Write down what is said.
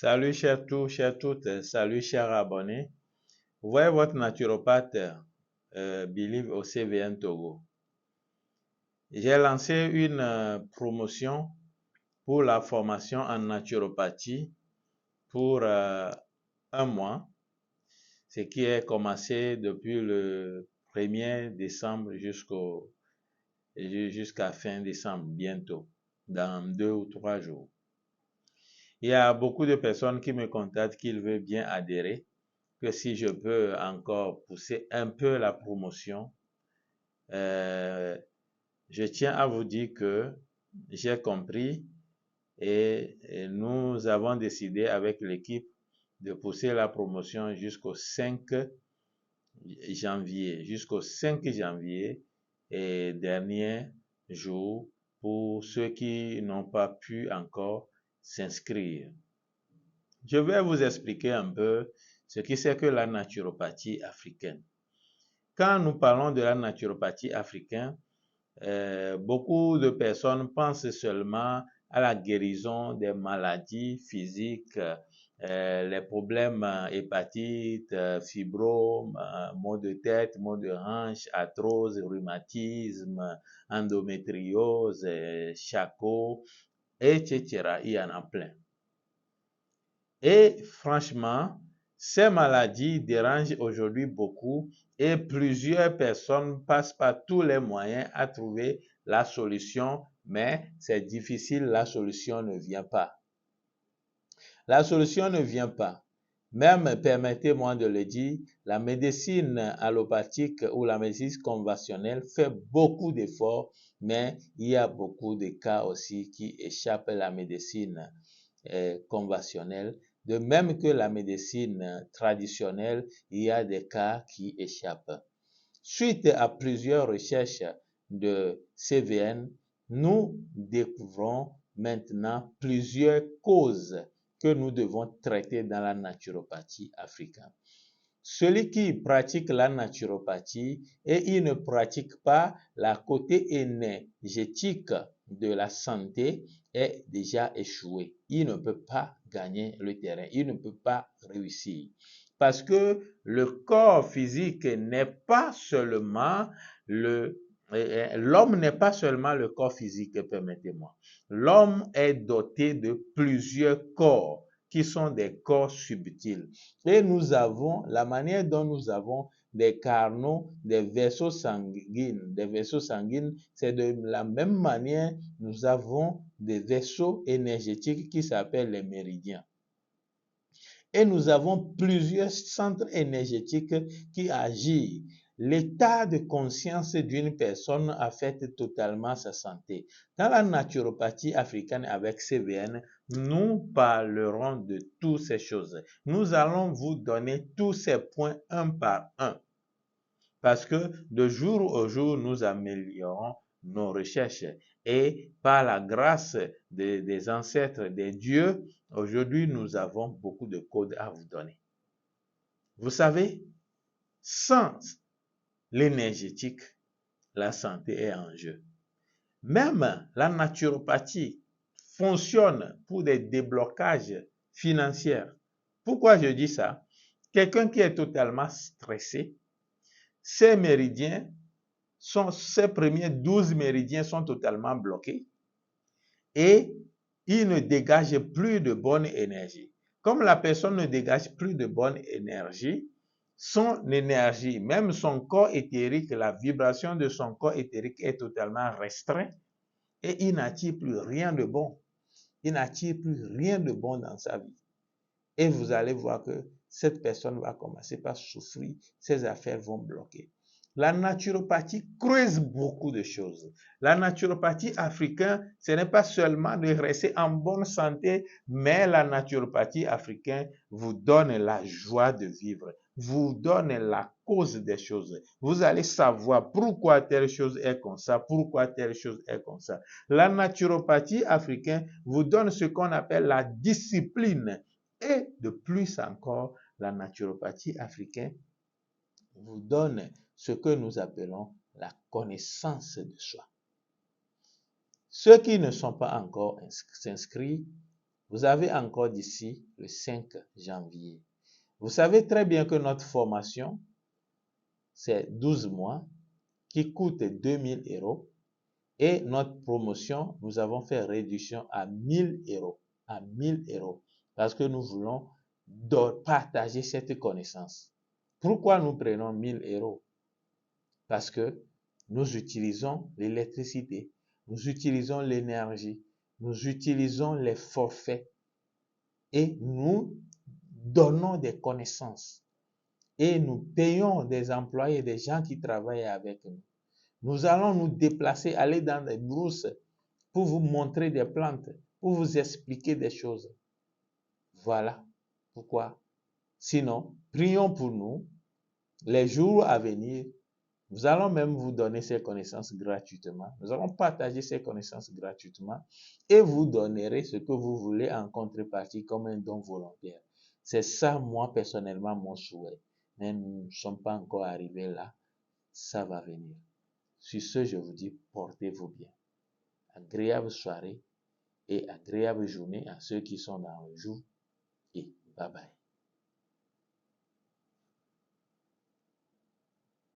Salut chers toutes, salut chers abonnés. Vous voyez votre naturopathe Believe au CVN Togo. J'ai lancé une promotion pour la formation en naturopathie pour un mois, ce qui est commencé depuis le 1er décembre jusqu'à fin décembre, bientôt, dans 2 ou 3 jours. Il y a beaucoup de personnes qui me contactent qu'ils veulent bien adhérer, que si je peux encore pousser un peu la promotion. Je tiens à vous dire que j'ai compris et nous avons décidé avec l'équipe de pousser la promotion jusqu'au 5 janvier, et dernier jour pour ceux qui n'ont pas pu encore s'inscrire. Je vais vous expliquer un peu ce qui c'est que la naturopathie africaine. Quand nous parlons de la naturopathie africaine, beaucoup de personnes pensent seulement à la guérison des maladies physiques, les problèmes hépatites, fibromes, maux de tête, maux de hanche, arthrose, rhumatisme, endométriose, Charcot, etc. Il y en a plein. Et franchement, ces maladies dérangent aujourd'hui beaucoup et plusieurs personnes passent par tous les moyens à trouver la solution, mais c'est difficile, la solution ne vient pas. La solution ne vient pas. Même, permettez-moi de le dire, la médecine allopathique ou la médecine conventionnelle fait beaucoup d'efforts, mais il y a beaucoup de cas aussi qui échappent à la médecine conventionnelle. De même que la médecine traditionnelle, il y a des cas qui échappent. Suite à plusieurs recherches de CVN, nous découvrons maintenant plusieurs causes que nous devons traiter dans la naturopathie africaine. Celui qui pratique la naturopathie et il ne pratique pas la côté énergétique de la santé est déjà échoué. Il ne peut pas gagner le terrain, il ne peut pas réussir. Parce que le corps physique n'est pas seulement l'homme n'est pas seulement le corps physique, permettez-moi. L'homme est doté de plusieurs corps qui sont des corps subtils. Et nous avons, la manière dont nous avons des canaux, des vaisseaux sanguines, c'est de la même manière, nous avons des vaisseaux énergétiques qui s'appellent les méridiens. Et nous avons plusieurs centres énergétiques qui agissent. L'état de conscience d'une personne affecte totalement sa santé. Dans la naturopathie africaine avec CVN, nous parlerons de toutes ces choses. Nous allons vous donner tous ces points un par un. Parce que de jour au jour, nous améliorons nos recherches. Et par la grâce des ancêtres, des dieux, aujourd'hui, nous avons beaucoup de codes à vous donner. Vous savez, sans l'énergétique, la santé est en jeu. Même la naturopathie fonctionne pour des déblocages financiers. Pourquoi je dis ça? Quelqu'un qui est totalement stressé, ses méridiens, ses premiers 12 méridiens sont totalement bloqués et il ne dégage plus de bonne énergie. Comme la personne ne dégage plus de bonne énergie, son énergie, même son corps éthérique, la vibration de son corps éthérique est totalement restreinte et il n'attire plus rien de bon. Il n'attire plus rien de bon dans sa vie. Et vous allez voir que cette personne va commencer par souffrir, ses affaires vont bloquer. La naturopathie creuse beaucoup de choses. La naturopathie africaine, ce n'est pas seulement de rester en bonne santé, mais la naturopathie africaine vous donne la joie de vivre, vous donne la cause des choses. Vous allez savoir pourquoi telle chose est comme ça, pourquoi telle chose est comme ça. La naturopathie africaine vous donne ce qu'on appelle la discipline. Et de plus encore, la naturopathie africaine vous donne ce que nous appelons la connaissance de soi. Ceux qui ne sont pas encore inscrits, Vous avez encore d'ici le 5 janvier. Vous savez très bien que notre formation, c'est 12 mois qui coûte 2000 euros. Et notre promotion, nous avons fait réduction à 1000 euros. À 1000 euros. Parce que nous voulons partager cette connaissance. Pourquoi nous prenons 1000 euros? Parce que nous utilisons l'électricité, nous utilisons l'énergie, nous utilisons les forfaits et nous donnons des connaissances. Et nous payons des employés, des gens qui travaillent avec nous. Nous allons nous déplacer, aller dans des brousses pour vous montrer des plantes, pour vous expliquer des choses. Voilà pourquoi. Sinon, prions pour nous. Les jours à venir, nous allons même vous donner ces connaissances gratuitement. Nous allons partager ces connaissances gratuitement et vous donnerez ce que vous voulez en contrepartie comme un don volontaire. C'est ça, moi, personnellement, mon souhait. Mais nous ne sommes pas encore arrivés là. Ça va venir. Sur ce, je vous dis, portez-vous bien. Agréable soirée et agréable journée à ceux qui sont dans le jour. Et bye bye.